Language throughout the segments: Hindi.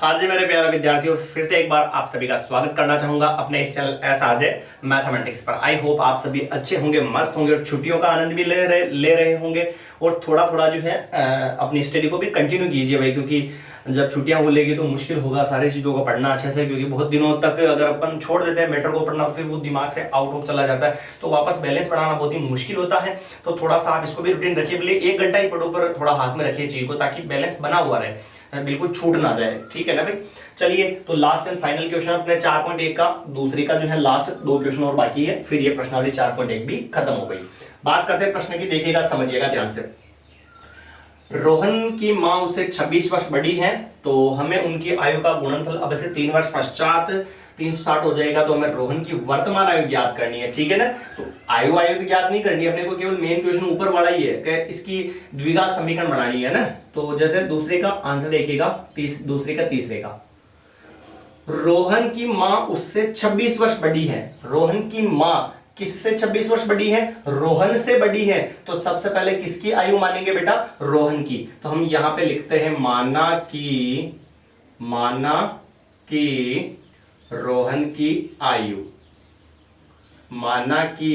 हाँ जी मेरे प्यारे विद्यार्थियों, फिर से एक बार आप सभी का स्वागत करना चाहूंगा अपने इस चैनल एसआरजे मैथमेटिक्स पर। आई होप आप सभी अच्छे होंगे, मस्त होंगे और छुट्टियों का आनंद भी ले रहे होंगे। और थोड़ा थोड़ा जो है अपनी स्टडी को भी कंटिन्यू कीजिए भाई, क्योंकि जब छुट्टियां खुलेगी तो मुश्किल होगा सारी चीजों को पढ़ना अच्छे से, क्योंकि बहुत दिनों तक अगर अपन छोड़ देते हैं मैटर को पढ़ना तो फिर वो दिमाग से आउट ऑफ चला जाता है, तो वापस बैलेंस पढ़ाना बहुत ही मुश्किल होता है। तो थोड़ा सा आप इसको भी रूटीन रखिए, भले 1 घंटा ही पढ़ो पर थोड़ा हाथ में रखिए चीज को, ताकि बैलेंस बना हुआ रहे, बिल्कुल छूट ना जाए। ठीक है ना भाई। चलिए तो लास्ट एंड फाइनल क्वेश्चन अपने 4.1 का, दूसरी का जो है लास्ट 2 क्वेश्चन और बाकी है, फिर ये प्रश्नावली 4.1 भी खत्म हो गई। बात करते हैं प्रश्न की, देखिएगा समझिएगा ध्यान से। रोहन की मां उससे 26 वर्ष बड़ी है, तो हमें उनकी आयु का गुणनफल अब से 3 वर्ष पश्चात 360 हो जाएगा, तो हमें रोहन की वर्तमान आयु ज्ञात करनी है। ठीक है ना। तो आयु तो ज्ञात नहीं करनी है अपने को, केवल मेन क्वेश्चन ऊपर वाला ही है कि इसकी द्विघात समीकरण बनानी है ना। तो जैसे दूसरे का आंसर देखिएगा, दूसरे का तीसरे का, रोहन की मां उससे 26 वर्ष बड़ी है। रोहन की मां किससे 26 वर्ष बड़ी है? रोहन से बड़ी है। तो सबसे पहले किसकी आयु मानेंगे बेटा? रोहन की। तो हम यहां पे लिखते हैं माना कि रोहन की आयु, माना कि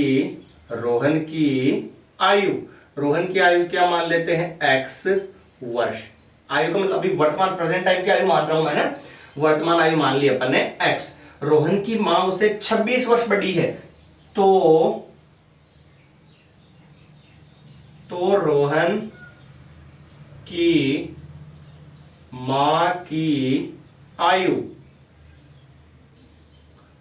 रोहन की आयु, रोहन की आयु क्या मान लेते हैं? x वर्ष। आयु का मतलब अभी वर्तमान प्रेजेंट टाइम की आयु मान रहा हूं मैं ना, वर्तमान आयु मान ली अपन ने x। रोहन की मां उसे 26 वर्ष बड़ी है, तो रोहन की मां की आयु,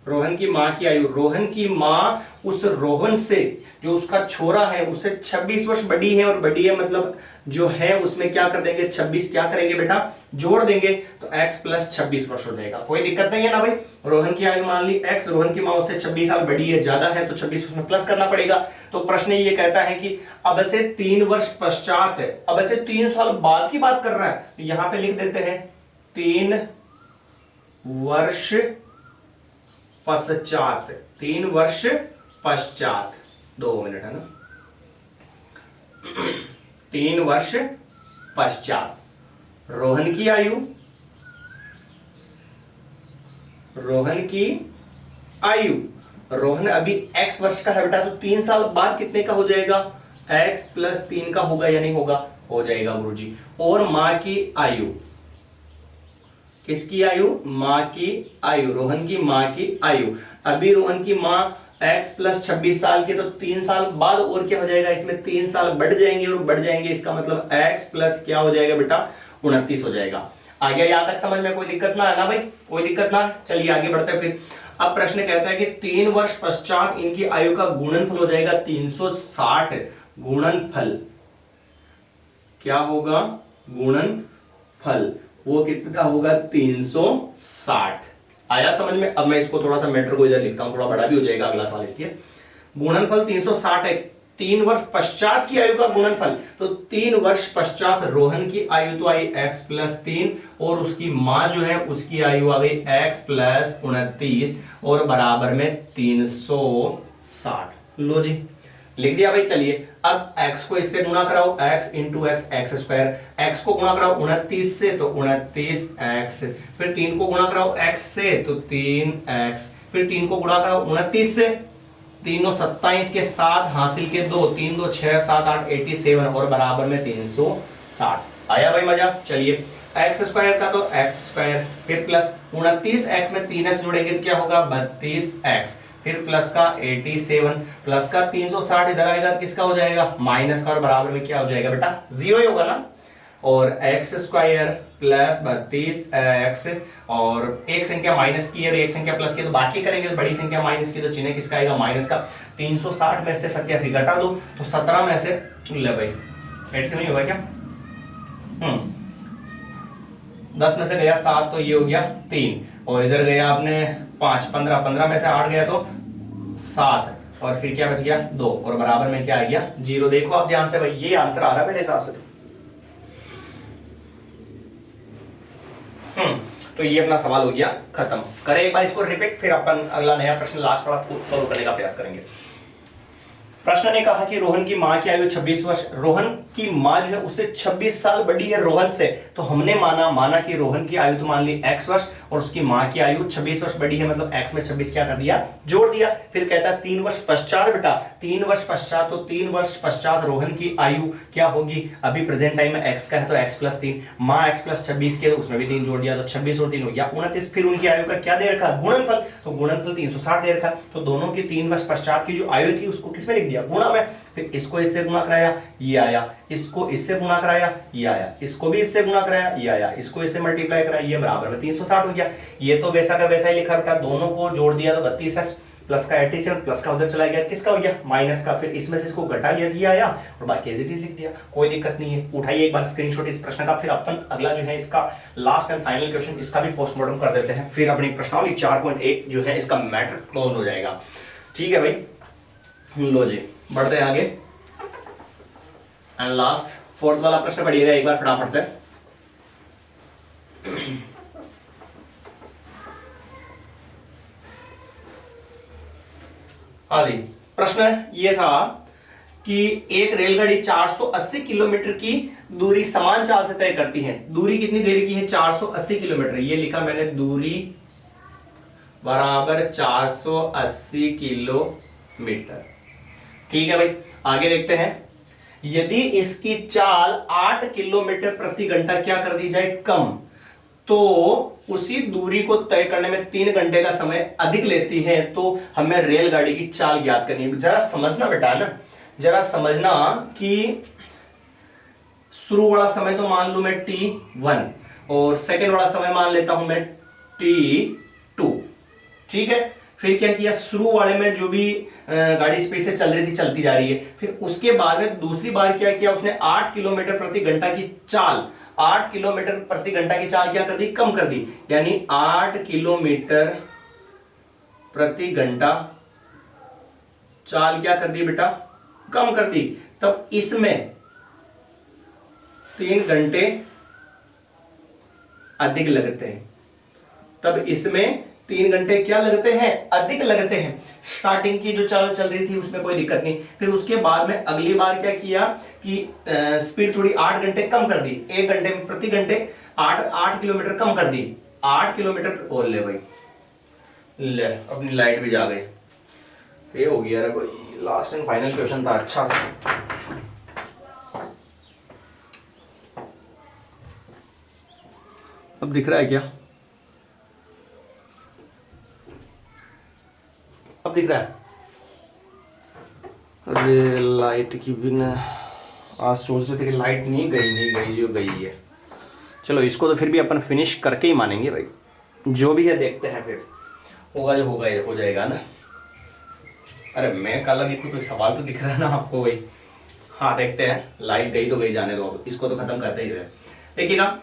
रोहन की मां की आयु, रोहन की मां उस रोहन से, जो उसका छोरा है, उससे 26 वर्ष बड़ी है। और बड़ी है मतलब जो है उसमें क्या कर देंगे? 26 क्या करेंगे बेटा? जोड़ देंगे, तो x प्लस 26 वर्ष हो जाएगा। कोई दिक्कत नहीं है ना भाई। रोहन की आयु मान ली x, रोहन की मां उससे 26 साल बड़ी है, ज्यादा है, तो 26 उसमें प्लस करना पड़ेगा। तो प्रश्न ये कहता है कि अब से 3 वर्ष पश्चात है, अब से 3 साल बाद की बात कर रहा है, तो यहां पे लिख देते हैं 3 वर्ष पश्चात। 3 वर्ष पश्चात, 2 मिनट है ना, 3 वर्ष पश्चात रोहन की आयु, रोहन अभी x वर्ष का है बेटा, तो 3 साल बाद कितने का हो जाएगा? x प्लस 3 का होगा या नहीं होगा? हो जाएगा गुरुजी। और मां की आयु, किसकी आयु? मां की आयु, रोहन की मां की आयु। अभी रोहन की मां x प्लस 26 साल के, तो 3 साल बाद और क्या हो जाएगा? इसमें 3 साल बढ़ जाएंगे और बढ़ जाएंगे, इसका मतलब x प्लस क्या हो जाएगा बेटा? 29 हो जाएगा। आ गया यहां तक समझ में? कोई दिक्कत ना है ना भाई? कोई दिक्कत ना। चलिए आगे बढ़ते हैं फिर। अब प्रश्न कहता है कि 3 वर्ष पश्चात इनकी आयु का गुणनफल हो जाएगा 360। गुणनफल क्या होगा? गुणनफल वो कितना होगा? 360। आया समझ में? अब मैं इसको थोड़ा सा मैटर को इधर लिखता हूं, थोड़ा बड़ा भी हो जाएगा अगला सवाल इसलिए। गुणनफल 360 है, 3 वर्ष पश्चात की आयु का गुणनफल। तो 3 वर्ष पश्चात रोहन की आयु तो आई x प्लस 3, और उसकी मां जो है उसकी आयु आ गई x प्लस 29, और बराबर में 360। लो जी लिख दिया भाई। चलिए अब x को इससे गुणा कराओ, x into x, x square. x को गुणा कराओ 29 से, तो 29x। फिर 3 को गुणा कराओ x से, तो 3x। फिर 3 को गुणा कराओ 29 से, 3 9 27 के 7 हासिल के 2, 3 2 6 7 8 87, और बराबर में 360। आया भाई मजा? चलिए एक्स स्क्वायर का तो एक्स स्क्वायर, फिर प्लस 29x में 3x जोड़ेंगे तो क्या होगा? 32x। फिर प्लस का 87, प्लस का 360 इधर आएगा तो किसका हो जाएगा? माइनस का, और बराबर में क्या हो जाएगा बेटा? 0 ही होगा ना। और एक्स स्क्वायर प्लस 32x, और एक संख्या माइनस की है और एक संख्या प्लस की, तो बाकी करेंगे तो बड़ी संख्या माइनस की, तो चिन्ह किसका आएगा? माइनस का। 360 में से 87 घटा दो, तो 17 में से ले भाई 8 से नहीं होगा क्या? 10 में से गया 7, तो ये हो गया 3, और इधर गया आपने 5, 15, 15 में से 8 गया तो 7, और फिर क्या बच गया? 2, और बराबर में क्या आ गया? 0। देखो आप ध्यान से भाई, ये आंसर आ रहा है मेरे हिसाब से। तो ये अपना सवाल हो गया खत्म। करें एक बार इसको रिपीट, फिर अपन अगला नया प्रश्न लास्ट वाला सोल्व करने का प्रयास करेंगे। प्रश्न ने कहा कि रोहन की मां की आयु 26 वर्ष, रोहन की माँ जो है उससे 26 साल बड़ी है रोहन से, तो हमने माना कि रोहन की आयु तो मान ली x वर्ष और उसकी माँ की आयु 26 वर्ष बड़ी है, मतलब x में 26 क्या कर दिया, जोड़ दिया। फिर कहता है 3 वर्ष पश्चात बेटा, 3 वर्ष पश्चात, तो 3 वर्ष पश्चात रोहन की आयु क्या होगी, अभी प्रेजेंट टाइम में x का है तो x प्लस 3, माँ x प्लस 26 के, तो उसमें भी 3 जोड़ दिया, तो 26 और 3 हो गया 29। फिर उनकी आयु का क्या दे रखा, गुणनफल, तो गुणनफल 360 दे रखा, तो दोनों की 3 वर्ष पश्चात की जो आयु थी उसको किसमें लिख दिया, गुणा में। फिर इसको इससे गुणा कराया, ये आया, इसको इससे गुणा कराया, ये आया, इसको भी इससे गुणा कराया, ये आया, इसको इससे मल्टीप्लाई कराया, ये बराबर में 360 हो गया। ये तो वैसा का वैसा ही लिखा बेटा, दोनों को जोड़ दिया तो 32x, प्लस का 87, प्लस का उधर चला गया, किसका हो गया, माइनस का। फिर इसमें से इसको घटा लिया, ये आया, और बाकी एज इट इज लिख दिया, कोई दिक्कत नहीं है। उठाइए एक बार स्क्रीनशॉट इस प्रश्न का, फिर अपन अगला जो है इसका लास्ट एंड फाइनल क्वेश्चन, इसका भी पोस्टमार्टम कर देते हैं, फिर अपनी प्रश्नावली 4.1 जो है इसका मैटर क्लोज हो जाएगा। ठीक है भाई, लो जी बढ़ते हैं आगे। एंड लास्ट फोर्थ वाला प्रश्न पढ़िएगा एक बार फटाफट से। हाँ जी, प्रश्न ये था कि एक रेलगाड़ी 480 किलोमीटर की दूरी समान चाल से तय करती है। दूरी कितनी देर की है, 480 किलोमीटर, ये लिखा मैंने, दूरी बराबर 480 किलोमीटर। ठीक है भाई, आगे देखते हैं। यदि इसकी चाल 8 किलोमीटर प्रति घंटा क्या कर दी जाए, कम, तो उसी दूरी को तय करने में 3 घंटे का समय अधिक लेती है, तो हमें रेलगाड़ी की चाल ज्ञात करनी है। जरा समझना बेटा ना, जरा समझना कि शुरू वाला समय तो मान लू मैं t1 और सेकंड वाला समय मान लेता हूं मैं t2। ठीक है, फिर क्या किया, शुरू वाले में जो भी गाड़ी स्पीड से चल रही थी चलती जा रही है, फिर उसके बाद में दूसरी बार क्या किया उसने, 8 किलोमीटर प्रति घंटा की चाल, 8 किलोमीटर प्रति घंटा की चाल क्या कर दी, कम कर दी, यानी 8 किलोमीटर प्रति घंटा चाल क्या कर दी बेटा, कम कर दी। तब इसमें 3 घंटे अधिक लगते हैं, तब इसमें 3 घंटे क्या लगते हैं, अधिक लगते हैं। स्टार्टिंग की जो चाल चल रही थी उसमें कोई दिक्कत नहीं, फिर उसके बाद में अगली बार क्या किया कि स्पीड थोड़ी 8 घंटे कम कर दी, 1 घंटे में प्रति घंटे 8 किलोमीटर कम कर दी, 8 किलोमीटर। और ले भाई, ले अपनी लाइट भी जा गई, ये हो गया रे कोई, लास्ट एंड फाइनल क्वेश्चन था अच्छा सा। अब दिख रहा है क्या, अब दिख रहा है? अरे लाइट की बिना, आज सोच रहे थे कि लाइट नहीं गई जो गई है। चलो इसको तो फिर भी अपन फिनिश करके ही मानेंगे भाई, जो भी है देखते हैं, फिर होगा जो होगा ये हो जाएगा ना। अरे मैं काला दिखूं तो सवाल तो दिख रहा है ना आपको भाई। हाँ देखते हैं, लाइट गई तो गई, जाने दो, अब इसको तो खत्म करते ही रहे। देखिएगा,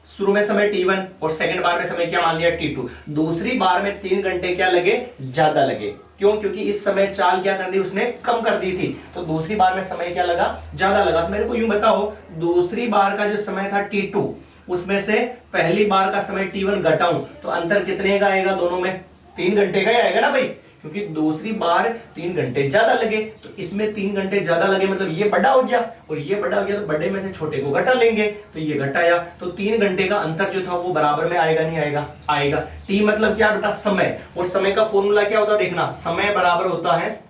शुरू में समय t1 और सेकंड बार में समय क्या मान लिया t2, दूसरी बार में 3 घंटे क्या लगे, ज्यादा लगे। क्यों, क्योंकि इस समय चाल क्या कर दी उसने, कम कर दी थी, तो दूसरी बार में समय क्या लगा, ज्यादा लगा। तो मेरे को यूं बताओ, दूसरी बार का जो समय था t2, उसमें से पहली बार का समय t1 घटाऊं तो अंतर कितने का आएगा, दोनों में 3 घंटे का ही आएगा ना भाई, क्योंकि दूसरी बार 3 घंटे ज्यादा लगे, तो इसमें 3 घंटे ज्यादा लगे, मतलब ये बड़ा हो गया और ये बड़ा हो गया, तो बड़े में से छोटे को घटा लेंगे, तो ये घटाया, तो 3 घंटे का अंतर जो था वो बराबर में आएगा, नहीं आएगा, आएगा। टी मतलब क्या बेटा, समय, और समय का फॉर्मूला क्या होता है देखना, समय बराबर होता है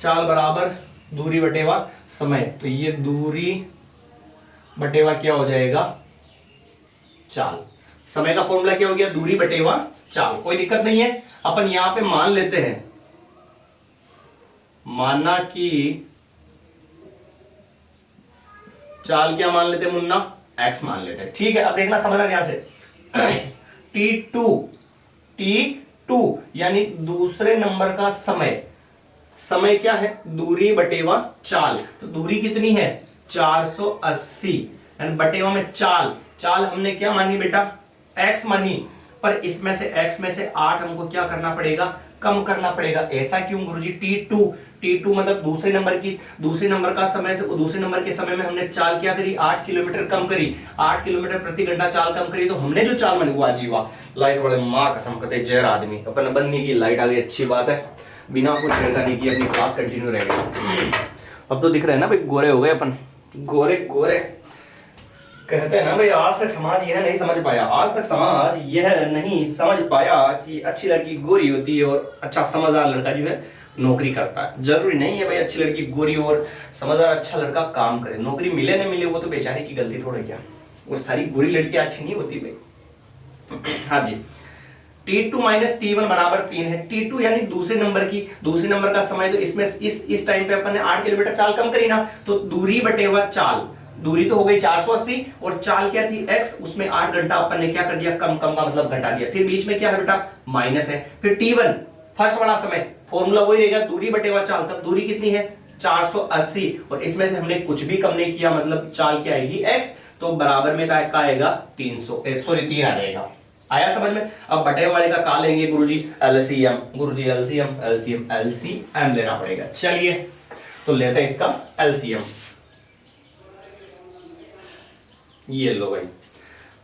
चाल बराबर दूरी बटेवा समय, तो ये दूरी बटेवा क्या हो जाएगा, चाल। समय का फॉर्मूला क्या हो गया, दूरी बटेवा चाल, कोई दिक्कत नहीं है। अपन यहां पे मान लेते हैं, माना कि चाल क्या मान लेते हैं मुन्ना, x मान लेते हैं। ठीक है, अब देखना समझना ध्यान से, t2 यानी दूसरे नंबर का समय, समय क्या है, दूरी बटेवा चाल, तो दूरी कितनी है 480, यानी बटेवा में चाल, चाल हमने क्या मानी बेटा, x मानी, पर इसमें से x में से 8 हमको क्या करना पड़ेगा, कम करना पड़ेगा। ऐसा क्यों गुरुजी, t2 मतलब दूसरे नंबर का समय से दूसरे नंबर के समय में हमने चाल क्या करी, 8 किलोमीटर कम करी, 8 किलोमीटर प्रति घंटा चाल कम करी, तो हमने जो चाल मानी वो आजीवा। लाइट वाले माँ कसम कहते जहर आदमी, अपन बंद नहीं की, लाइट आ गई, अच्छी बात है, बिना कुछ छेड़खानी की अपनी क्लास कंटिन्यू रहेगी। अब तो दिख रहे हैं ना भाई, गोरे हो गए अपन, गोरे गोरे। कहते हैं ना भाई, आज तक समाज यह नहीं समझ पाया, आज तक समाज यह नहीं समझ पाया कि अच्छी लड़की गोरी होती है और अच्छा समझदार लड़का जो है नौकरी करता है। जरूरी नहीं है भाई अच्छी लड़की गोरी और समझदार अच्छा लड़का काम करे, नौकरी मिले न मिले वो तो बेचारे की गलती थोड़ा क्या, वो सारी बुरी लड़कियां अच्छी नहीं होती भाई। हाँ जी, T2 माइनस T1 बराबर 3 है। T2 यानी दूसरे नंबर का समय, तो इसमें इस टाइम पे अपन ने 8 किलोमीटर चाल कम करी ना, तो दूरी बटे हुआ चाल, दूरी तो हो गई 480 और चाल क्या थी x, उसमें 8 घंटा अपन ने क्या कर दिया, कम का मतलब घटा दिया। फिर बीच में क्या है बेटा, माइनस है। फिर T1 फर्स्ट वाला समय, फॉर्मूला वही रहेगा, दूरी बटे हुआ चाल, तब दूरी कितनी है 480 और इसमें से हमने कुछ भी कम नहीं किया, मतलब चाल क्या आएगी x, तो बराबर में का आएगा 300, सॉरी 3 आ जाएगा। आया समझ में। अब बटे वाले का का लेंगे गुरुजी, एलसीएम, गुरुजी एलसीएम लेना पड़ेगा। चलिए तो लेते हैं इसका एलसीएम, ये लो भाई।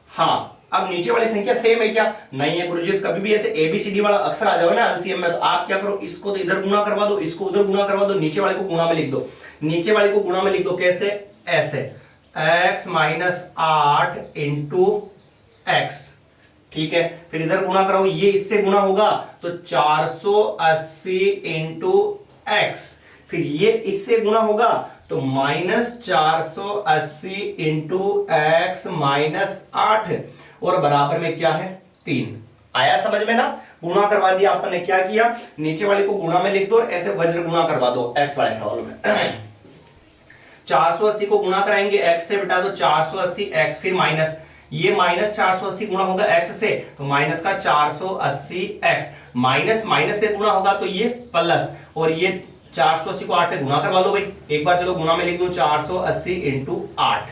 हाँ, अब नीचे वाली संख्या सेम है क्या, नहीं है गुरुजी। कभी भी ऐसे एबीसीडी वाला अक्षर आ जाओ ना एलसीएम में, तो आप क्या करो, इसको तो इधर गुणा करवा दो, इसको उधर गुणा करवा दो, नीचे वाले को गुणा में लिख दो। नीचे वाले को गुणा में लिख दो कैसे, ऐसे x माइनस 8 इंटू एक्स, ठीक है। फिर इधर गुणा कराओ, ये इससे गुणा होगा तो 480 इंटू एक्स, फिर ये इससे गुणा होगा तो माइनस 480 इंटू एक्स माइनस 8 और बराबर में क्या है 3। आया समझ में ना, गुणा करवा दिया अपन ने, क्या किया, नीचे वाले को गुणा में लिख दो, ऐसे वज्र गुणा करवा दो एक्स वाले सवाल में। 480 को गुणा कराएंगे x से बेटा, तो 480 x, फिर माइनस, ये माइनस 480 गुणा होगा x से, तो माइनस का 480 x, माइनस माइनस से गुणा होगा तो ये प्लस, और ये 480 को 8 से गुणा करवा लो भाई, एक बार चलो गुणा में लिख दो 480 इंटू 8,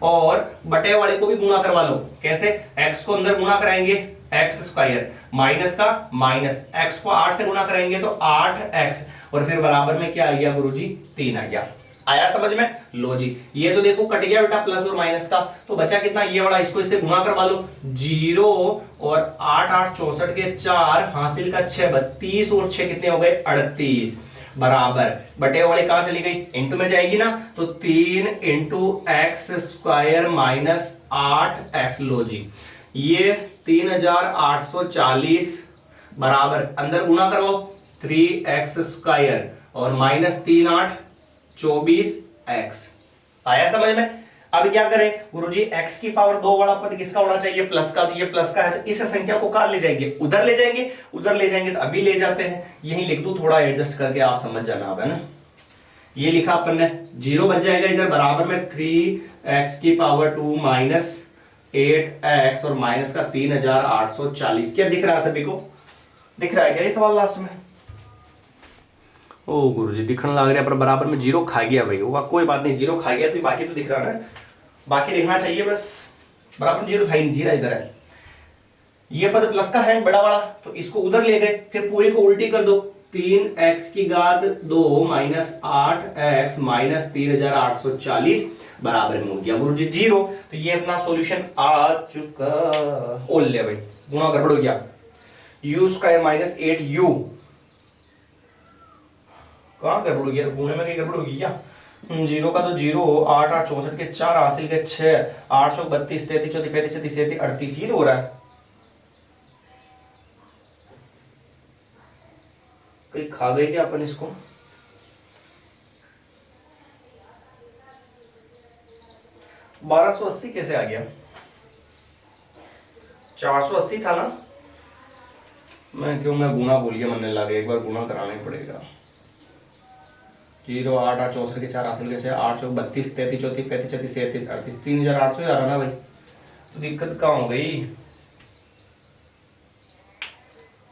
और बटे वाले को भी गुणा करवा लो, कैसे, x को अंदर गुणा कराएंगे एक्स स्क्वायर, माइनस का माइनस, x को 8 से गुणा करेंगे तो 8x, और फिर बराबर में क्या आ गया गुरुजी 3 आ गया। आया समझ में, लो जी। ये तो देखो कट गया बेटा प्लस और माइनस का, तो बचा कितना, ये वाला, इसको इससे गुणा करवा लो, 0 और 8 8 64 के 4 हासिल का 6 32 और 6 कितने हो गए 38, बराबर बटे वाले कहां चली गई, इंटू में जाएगी ना, तो 3 into x square minus 8x, लो जी। ये 3840 बराबर अंदर गुणा करो 3x स्क्वायर और माइनस 3 8 24x। आया समझ में। अब क्या करें गुरुजी, x की पावर 2 वाला पद किसका होना चाहिए, प्लस का, तो ये प्लस का है, तो इस संख्या को कहां ले जाएंगे, उधर ले जाएंगे, उधर ले जाएंगे तो अभी ले जाते हैं, यही लिख दूं, थोड़ा एडजस्ट करके आप समझ जाना अब, है ना। ये लिखा अपन ने, 0 बच जाएगा इधर, बराबर में 3x की पावर 2 माइनस 8x और माइनस का 3840। क्या दिख रहा है सभी को, दिख रहा है क्या ये सवाल लास्ट में, ओ गुरुजी दिखने लग रहा है, पर बराबर में 0 खा गया भाई, हुआ कोई बात नहीं, 0 खा गया तो बाकी तो दिख रहा है, बाकी दिखना चाहिए बस, बराबर 0 था ही, 0 इधर है। ये पद प्लस का है बड़ा वाला, तो इसको उधर ले गए, फिर पूरी को उल्टी कर दो, 3x की घात 2 माइनस 8x माइनस 3840 बराबर में हो गया गुरुजी 0। तो ये अपना सॉल्यूशन आ चुका। ओल ले भाई, गुणा गड़बड़ हो गया, u स्क्वायर माइनस 8u, कहां गड़बड़ हो गया, गुणे में कहीं गड़बड़ होगी क्या, 0 का तो 0, 8 8 64 के 4 हासिल के 6, 8 32 33 34 35 36 37 38, ये तो हो रहा है, कहीं खा गए क्या अपन इसको, $1280 कैसे आ गया, 480 था ना, मैं गुणा भूल गया, मन लगा एक बार गुणा कराना ही पड़ेगा, 0 8 8 64 के 4 हासिल के 6, 8 32 33 34 35 36 37 38, 3800 ही आ रहा ना भाई, तो दिक्कत कहाँ हो गई,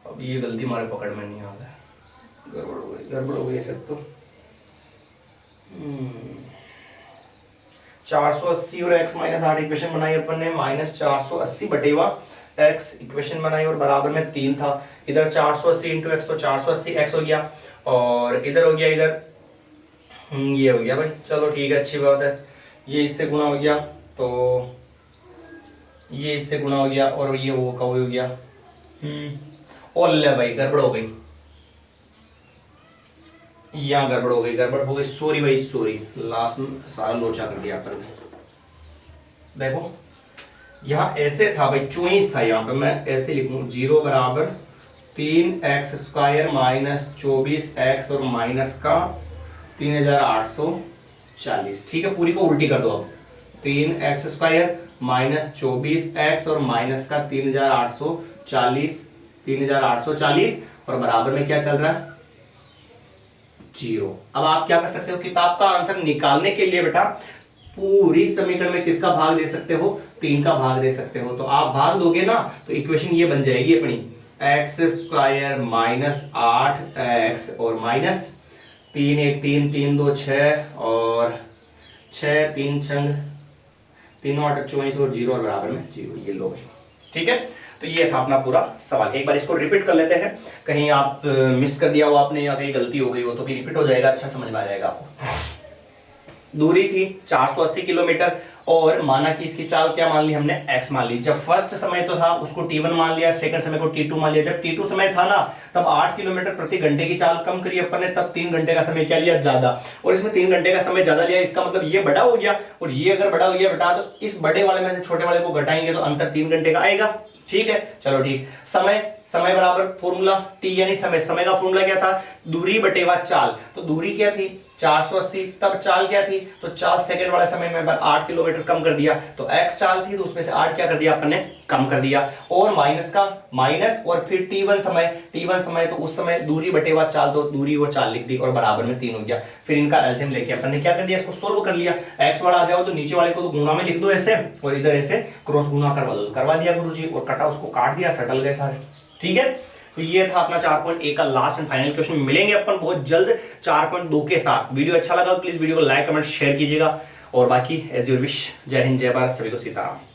अब ये गलती हमारे पकड़ में नहीं आ रहा है, गड़बड़ हो गई सब तो। 480 और x माइनस 8 इक्वेशन बनाई अपन ने, माइनस 480 बटेवा x इक्वेशन बनाई और बराबर में 3 था, इधर 480 इंटू एक्स, तो 480 x हो गया, और इधर हो गया, इधर ये हो गया भाई, चलो ठीक है, अच्छी बात है। ये इससे गुणा हो गया, तो ये इससे गुणा हो गया, और ये वो का वो हो गया, और ले भाई गड़बड़ हो गई, यहाँ गड़बड़ हो गई, सॉरी भाई सॉरी, लास्ट में सारा लोचा कर दिया अपन ने। देखो यहाँ ऐसे था भाई, 24 था, यहाँ पे मैं ऐसे लिखूं 0 बराबर 3x² माइनस 24x और माइनस का 3840। ठीक है, पूरी को उल्टी कर दो अब, 3x² माइनस 24x और माइनस का 3840 और बराबर में क्या चल रहा है 0। अब आप क्या कर सकते हो, किताब का आंसर निकालने के लिए बेटा पूरी समीकरण में किसका भाग दे सकते हो, 3 का भाग दे सकते हो। तो आप भाग दोगे ना तो इक्वेशन ये बन जाएगी अपनी, x² माइनस 8x और माइनस 3 1 3 3 2 6 और 6 3 6 3 8 24 और 0 और बराबर में 0। ये लो भाई, ठीक है। तो ये था अपना पूरा सवाल। एक बार इसको रिपीट कर लेते हैं, कहीं आप मिस कर दिया हो आपने या कहीं गलती हो गई हो तो भी रिपीट हो जाएगा, अच्छा समझ में आ जाएगा आपको। दूरी थी 480 किलोमीटर और माना कि इसकी चाल क्या मान ली हमने, x मान ली। जब फर्स्ट समय तो था उसको t1 मान लिया, सेकंड समय को t2 मान लिया। जब t2 समय था ना तब 8 किलोमीटर प्रति घंटे की चाल कम करी अपन ने, तब 3 घंटे का समय क्या लिया ज्यादा, और इसमें 3 घंटे का समय ज्यादा लिया। इसका मतलब ये बड़ा हो गया और ये अगर बड़ा हो गया बेटा तो इस बड़े वाले में से छोटे वाले को घटाएंगे तो अंतर 3 घंटे का आएगा। ठीक है, चलो ठीक। समय बराबर फॉर्मूला t यानी समय का फॉर्मूला क्या था, दूरी बटेवा चाल। तो दूरी क्या थी 480, तब चाल क्या थी, तो 4 सेकंड वाले समय में 8 किलोमीटर कम कर दिया, तो x चाल थी तो उसमें से 8 क्या कर दिया अपन ने, कम कर दिया। और माइनस का माइनस और फिर t1 समय तो उस समय दूरी बटेवा चाल, तो दूरी वो चाल लिख दी और बराबर में 3 हो गया। फिर इनका एलसीएम लेके अपन ने क्या कर दिया, इसको सोल्व कर लिया। x वाला आ जाओ तो नीचे वाले को तो गुणा में लिख दो ऐसे, और इधर ऐसे क्रॉस गुणा करवा दिया गुरुजी, और कटा उसको काट दिया, सटल गए सारे। ठीक है, तो ये था अपना 4.1 का लास्ट एंड फाइनल क्वेश्चन। मिलेंगे अपन बहुत जल्द 4.2 के साथ। वीडियो अच्छा लगा तो प्लीज वीडियो को लाइक कमेंट शेयर कीजिएगा, और बाकी एज योर विश। जय हिंद, जय भारत, सभी को सीताराम।